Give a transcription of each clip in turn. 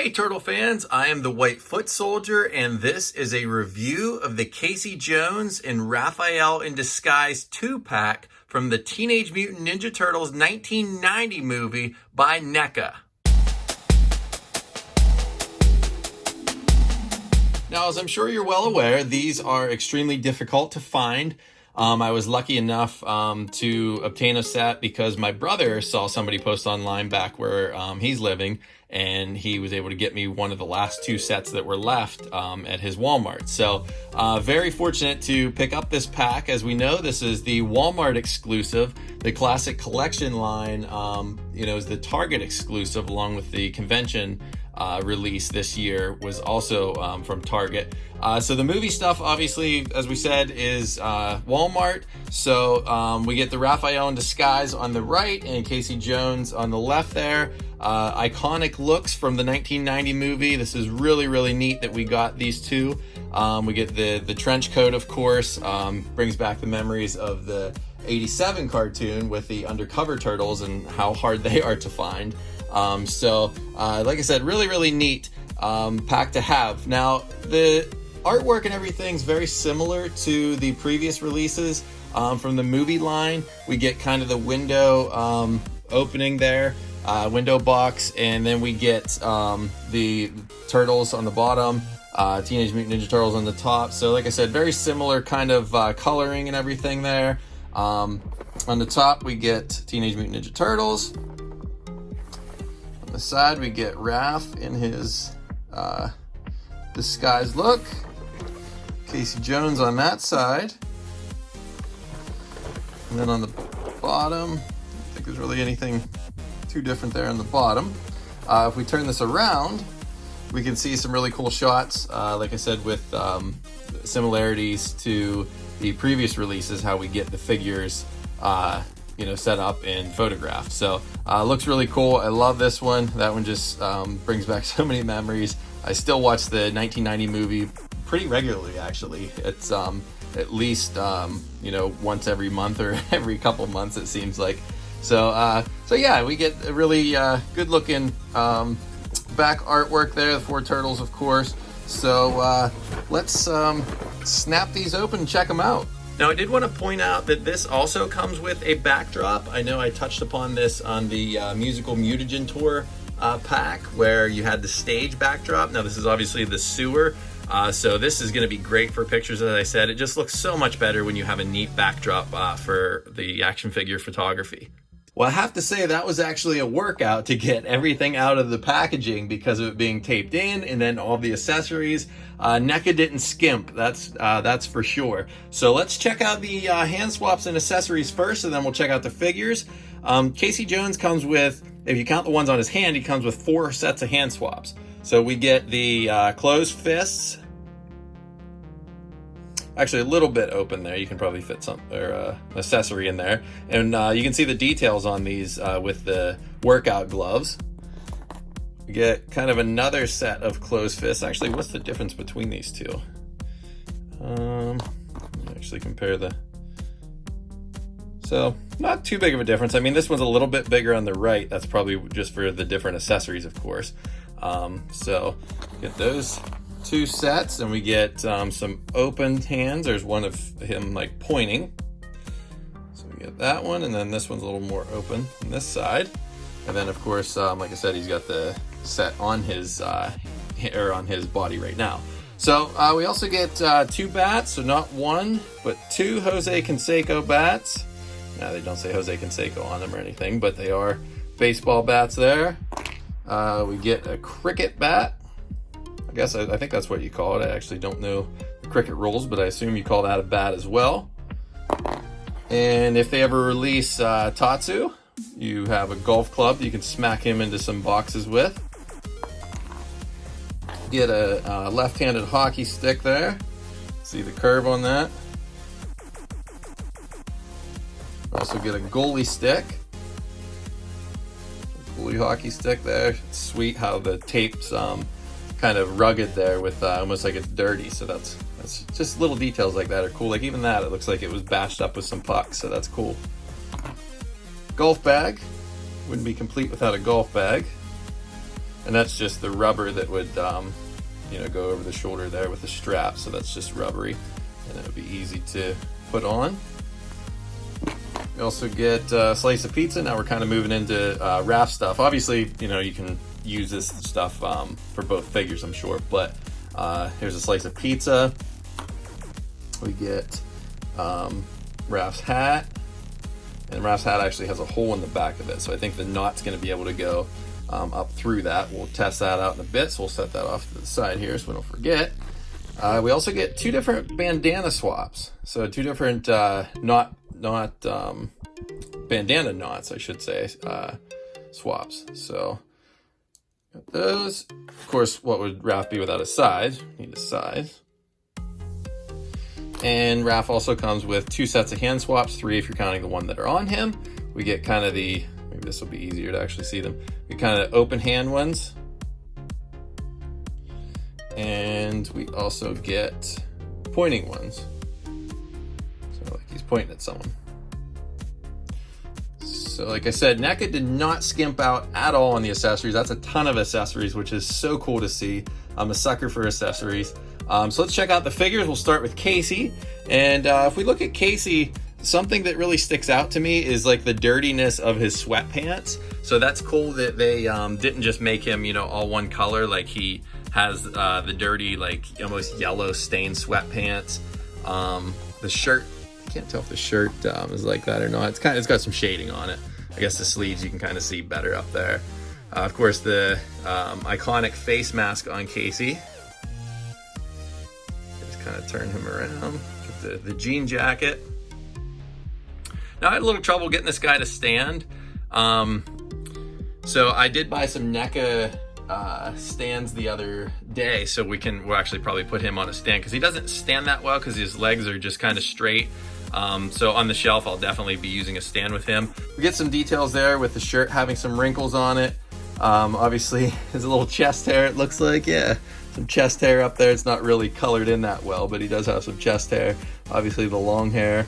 Hey Turtle fans, I am the White Foot Soldier, and this is a review of the Casey Jones and Raphael in Disguise 2-pack from the Teenage Mutant Ninja Turtles 1990 movie by NECA. Now, as I'm sure you're well aware, these are extremely difficult to find. I was lucky enough to obtain a set because my brother saw somebody post online back where he's living, and he was able to get me one of the last two sets that were left at his Walmart. So very fortunate to pick up this pack. As we know, this is the Walmart exclusive. The Classic Collection line is the Target exclusive, along with the convention release this year was also from Target. So the movie stuff, obviously, as we said, is Walmart. So we get the Raphael in Disguise on the right and Casey Jones on the left there. Iconic looks from the 1990 movie. This is really, really neat that we got these two. We get the trench coat, of course, brings back the memories of the 87 cartoon with the undercover turtles and how hard they are to find. Like I said, really, really neat pack to have. Now, the artwork and everything's very similar to the previous releases from the movie line. We get kind of the window opening there, window box, and then we get the turtles on the bottom, Teenage Mutant Ninja Turtles on the top. So like I said, very similar kind of coloring and everything there. On the top, we get Teenage Mutant Ninja Turtles. On the side, we get Raph in his disguised look. Casey Jones on that side. And then on the bottom, I don't think there's really anything too different there on the bottom. If we turn this around, we can see some really cool shots, like I said, with similarities to the previous releases, how we get the figures set up and photographed. So looks really cool. I love this one. That one just brings back so many memories. I still watch the 1990 movie pretty regularly, actually. It's at least once every month or every couple months, it seems like. So yeah, we get a really good looking back artwork there, the four turtles, of course. So let's snap these open and check them out. Now, I did want to point out that this also comes with a backdrop. I know I touched upon this on the musical Mutagen tour pack, where you had the stage backdrop. Now, this is obviously the sewer. So this is going to be great for pictures, as I said. It just looks so much better when you have a neat backdrop for the action figure photography. Well, I have to say that was actually a workout to get everything out of the packaging because of it being taped in, and then all the accessories. NECA didn't skimp, that's for sure. So let's check out the hand swaps and accessories first, and then we'll check out the figures. Casey Jones comes with, if you count the ones on his hand, he comes with 4 sets of hand swaps. So we get the closed fists. Actually, a little bit open there. You can probably fit some accessory in there. And you can see the details on these with the workout gloves. We get kind of another set of closed fists. Actually, what's the difference between these two? Actually compare the... So, not too big of a difference. I mean, this one's a little bit bigger on the right. That's probably just for the different accessories, of course. So, get those 2 sets, and we get some opened hands. There's one of him like pointing. So we get that one, and then this one's a little more open on this side. And then, of course, like I said, he's got the set on his on his body right now. So we also get 2 bats, so not 1, but 2 Jose Canseco bats. Now, they don't say Jose Canseco on them or anything, but they are baseball bats there. We get a cricket bat. I guess I think that's what you call it. I actually don't know the cricket rules, but I assume you call that a bat as well. And if they ever release Tatsu, you have a golf club that you can smack him into some boxes with. Get a left-handed hockey stick there. See the curve on that. Also get a goalie stick. Goalie hockey stick there. It's sweet how the tape's kind of rugged there with almost like it's dirty. So that's just little details like that are cool. Like even that, it looks like it was bashed up with some pucks, so that's cool. Golf bag. Wouldn't be complete without a golf bag. And that's just the rubber that would you know, go over the shoulder there with the strap, so that's just rubbery, and it'll be easy to put on. We also get a slice of pizza. Now we're kind of moving into Raph stuff. Obviously, you know, you can use this stuff for both figures, I'm sure, but here's a slice of pizza. We get Raph's hat, and Raph's hat actually has a hole in the back of it, so I think the knot's going to be able to go up through that. We'll test that out in a bit, so we'll set that off to the side here so we don't forget. We also get two different bandana swaps, so two different bandana knots, I should say, swaps. So got those. Of course, what would Raph be without a size? Need a size. And Raph also comes with two sets of hand swaps, 3 if you're counting the one that are on him. We get kind of the, maybe this will be easier to actually see them. We kind of open hand ones. And we also get pointing ones. So like he's pointing at someone. So like I said, NECA did not skimp out at all on the accessories. That's a ton of accessories, which is so cool to see. I'm a sucker for accessories. So let's check out the figures. We'll start with Casey. And if we look at Casey, something that really sticks out to me is like the dirtiness of his sweatpants. So that's cool that they didn't just make him, you know, all one color. Like he has the dirty, like almost yellow stained sweatpants. The shirt, I can't tell if the shirt is like that or not. It's got some shading on it. I guess the sleeves you can kind of see better up there. Of course, the iconic face mask on Casey. Just kind of turn him around. Get the jean jacket. Now I had a little trouble getting this guy to stand. So I did buy some NECA stands the other day, so we'll actually probably put him on a stand because he doesn't stand that well because his legs are just kind of straight. So on the shelf, I'll definitely be using a stand with him. We get some details there with the shirt having some wrinkles on it. Obviously, his little chest hair, it looks like, yeah, some chest hair up there. It's not really colored in that well, but he does have some chest hair. Obviously, the long hair.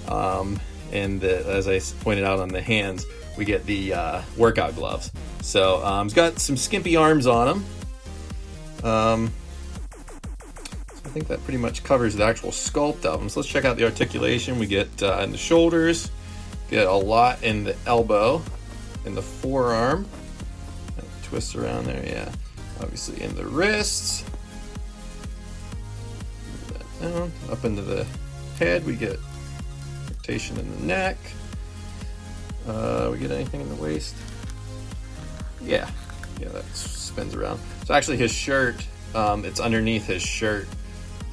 And as I pointed out on the hands, we get the workout gloves. So he's got some skimpy arms on him. So I think that pretty much covers the actual sculpt of him. So let's check out the articulation. We get in the shoulders, get a lot in the elbow, in the forearm. Twist around there, yeah. Obviously in the wrists. Move that down, up into the head. We get rotation in the neck. We get anything in the waist? Yeah, that spins around. So actually his shirt, it's underneath his shirt,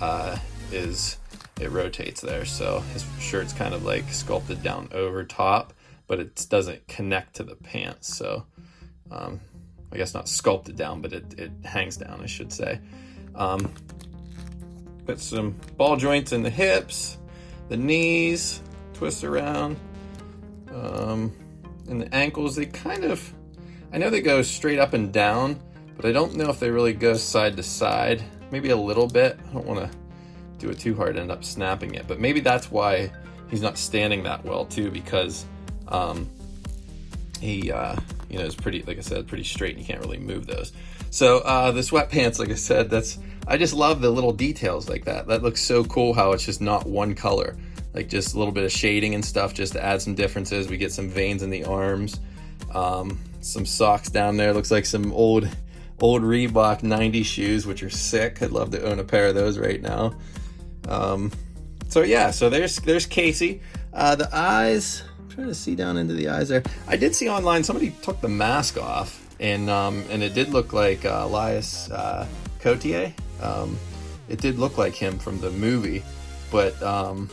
it rotates there. So his shirt's kind of like sculpted down over top, but it doesn't connect to the pants. So I guess not sculpted down, but it hangs down, I should say. Got some ball joints in the hips, the knees, twist around, and the ankles. They kind of, I know they go straight up and down, but I don't know if they really go side to side. Maybe a little bit. I don't want to do it too hard and end up snapping it, but maybe that's why he's not standing that well too, because he is pretty, like I said, pretty straight and you can't really move those. So the sweatpants, like I said, I just love the little details like that. That looks so cool how it's just not one color, like just a little bit of shading and stuff just to add some differences. We get some veins in the arms, some socks down there. Looks like some old Reebok 90 shoes, which are sick. I'd love to own a pair of those right now. So yeah, so there's Casey. The eyes, I'm trying to see down into the eyes there. I did see online somebody took the mask off, and it did look like Elias Cotier. It did look like him from the movie, but I'm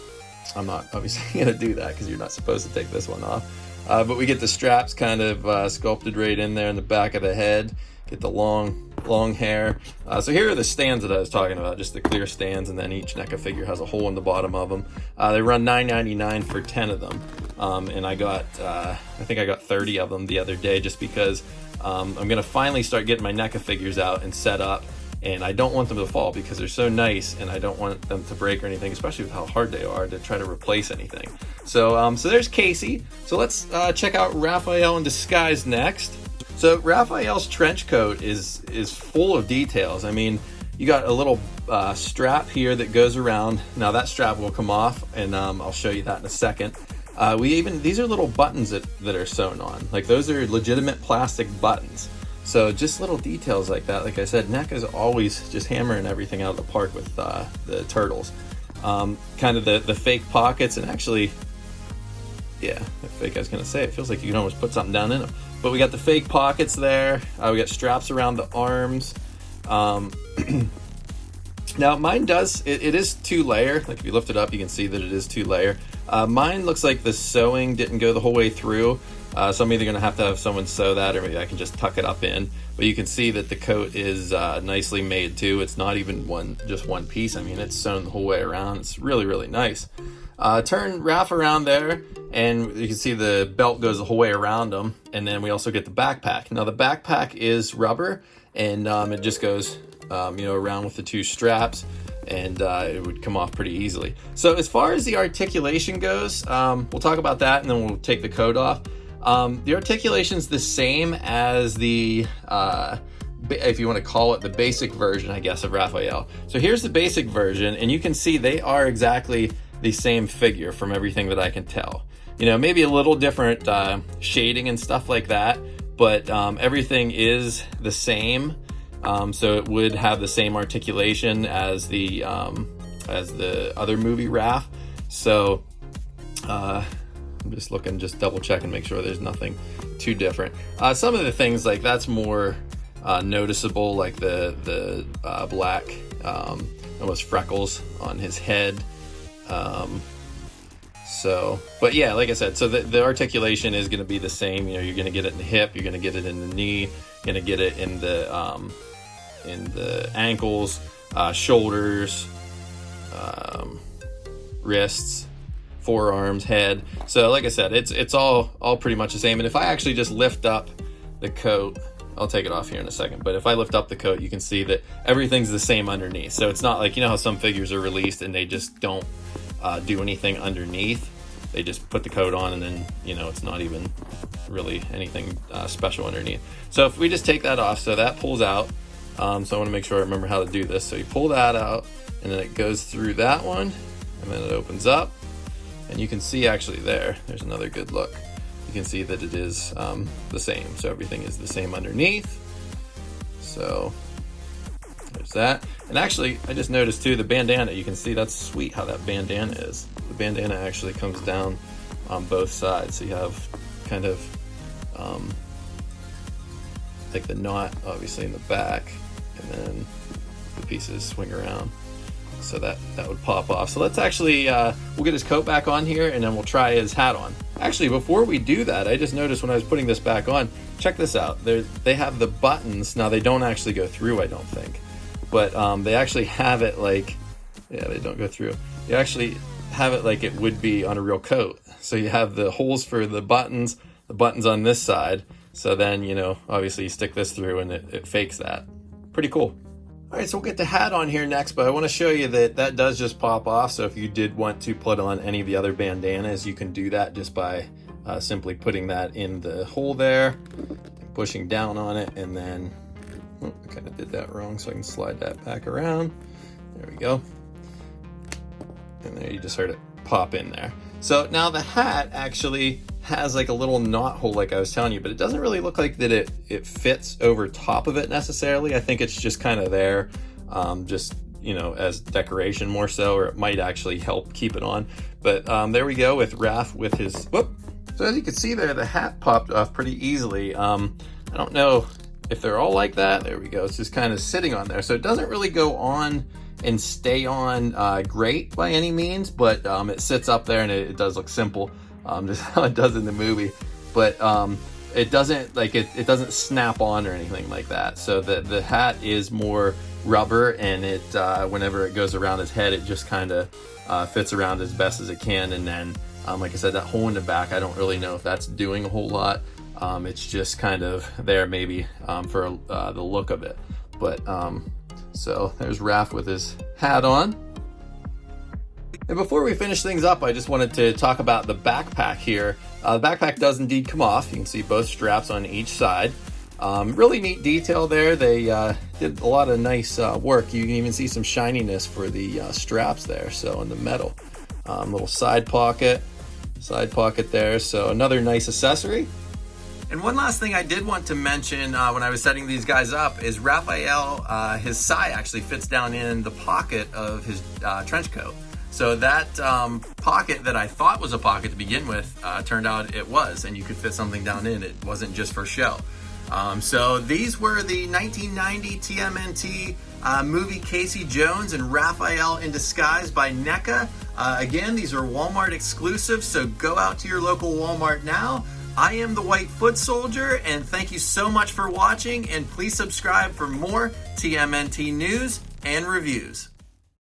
not obviously gonna do that because you're not supposed to take this one off. But we get the straps kind of sculpted right in there in the back of the head. Get the long hair. So here are the stands that I was talking about, just the clear stands, and then each NECA figure has a hole in the bottom of them. They run $9.99 for 10 of them, and I think I got 30 of them the other day, just because I'm gonna finally start getting my NECA figures out and set up, and I don't want them to fall because they're so nice, and I don't want them to break or anything, especially with how hard they are to try to replace anything. So so there's Casey. So let's check out Raphael in disguise next. So Raphael's trench coat is full of details. I mean, you got a little strap here that goes around. Now that strap will come off, and I'll show you that in a second. These are little buttons that are sewn on. Like, those are legitimate plastic buttons. So just little details like that. Like I said, NECA is always just hammering everything out of the park with the turtles. Kind of the fake pockets, and actually, yeah, fake, I was gonna say, it feels like you can almost put something down in them. But we got the fake pockets there. We got straps around the arms. Now mine does, it is 2-layer. Like, if you lift it up, you can see that it is 2-layer. Mine looks like the sewing didn't go the whole way through. So I'm either gonna have to have someone sew that, or maybe I can just tuck it up in. But you can see that the coat is nicely made too. It's not even just one piece. I mean, it's sewn the whole way around. It's really, really nice. Turn Raph around there, and you can see the belt goes the whole way around them. And then we also get the backpack. Now the backpack is rubber, and it just goes around with the 2 straps, and it would come off pretty easily. So as far as the articulation goes, we'll talk about that, and then we'll take the coat off. The articulation's the same as the, if you want to call it, the basic version, I guess, of Raphael. So here's the basic version, and you can see they are exactly the same figure from everything that I can tell. Maybe a little different shading and stuff like that, but everything is the same. So it would have the same articulation as the other movie Raph. So I'm just looking, just double check and make sure there's nothing too different. Some of the things, like, that's more noticeable, like the black almost freckles on his head. But yeah, like I said, so the articulation is going to be the same. You're going to get it in the hip, you're going to get it in the knee, you're going to get it in the ankles, shoulders, wrists, forearms, head. So like I said, it's all pretty much the same. And if I actually just lift up the coat, I'll take it off here in a second, but if I lift up the coat, you can see that everything's the same underneath. So it's not like, how some figures are released and they just don't do anything underneath. They just put the coat on, and then it's not even really anything special underneath. So if we just take that off, so that pulls out. So I want to make sure I remember how to do this. So you pull that out, and then it goes through that one, and then it opens up, and you can see actually there's another good look. You can see that it is the same. So everything is the same underneath. So there's that. And actually, I just noticed too, the bandana, you can see that's sweet how that bandana is. The bandana actually comes down on both sides. So you have kind of like the knot obviously in the back, and then the pieces swing around. So that would pop off. So let's actually, we'll get his coat back on here, and then we'll try his hat on. Actually, before we do that, I just noticed when I was putting this back on, check this out. They have the buttons. Now, they don't actually go through, I don't think. But they actually have it like, yeah, they don't go through. You actually have it like it would be on a real coat. So you have the holes for the buttons on this side. So then, obviously you stick this through, and it fakes that. Pretty cool. All right, so we'll get the hat on here next, but I want to show you that does just pop off. So if you did want to put on any of the other bandanas, you can do that just by simply putting that in the hole there, pushing down on it, and then, I kind of did that wrong, so I can slide that back around. There we go. And there, you just heard it pop in there. So now the hat actually has like a little knot hole, like I was telling you, but it doesn't really look like that it fits over top of it necessarily. I think it's just kind of there, just, as decoration more so, or it might actually help keep it on. But there we go with Raph with his, whoop. So as you can see there, the hat popped off pretty easily. I don't know if they're all like that. There we go. It's just kind of sitting on there. So it doesn't really go on and stay on great by any means, but it sits up there, and it does look simple, just how it does in the movie. But it doesn't it doesn't snap on or anything like that. So the hat is more rubber, and it whenever it goes around his head, it just kind of fits around as best as it can. And then like I said, that hole in the back, I don't really know if that's doing a whole lot. It's just kind of there maybe for the look of it. But so there's Raph with his hat on. And before we finish things up, I just wanted to talk about the backpack here. The backpack does indeed come off. You can see both straps on each side. Really neat detail there. They did a lot of nice work. You can even see some shininess for the straps there, so in the metal. Little side pocket there, so another nice accessory. And one last thing I did want to mention when I was setting these guys up is Raphael, his sai actually fits down in the pocket of his trench coat. So that pocket that I thought was a pocket to begin with, turned out it was, and you could fit something down in it. It wasn't just for show. So these were the 1990 TMNT movie Casey Jones and Raphael in Disguise by NECA. Again, these are Walmart exclusives, so go out to your local Walmart now. I am the White Foot Soldier, and thank you so much for watching, and please subscribe for more TMNT news and reviews.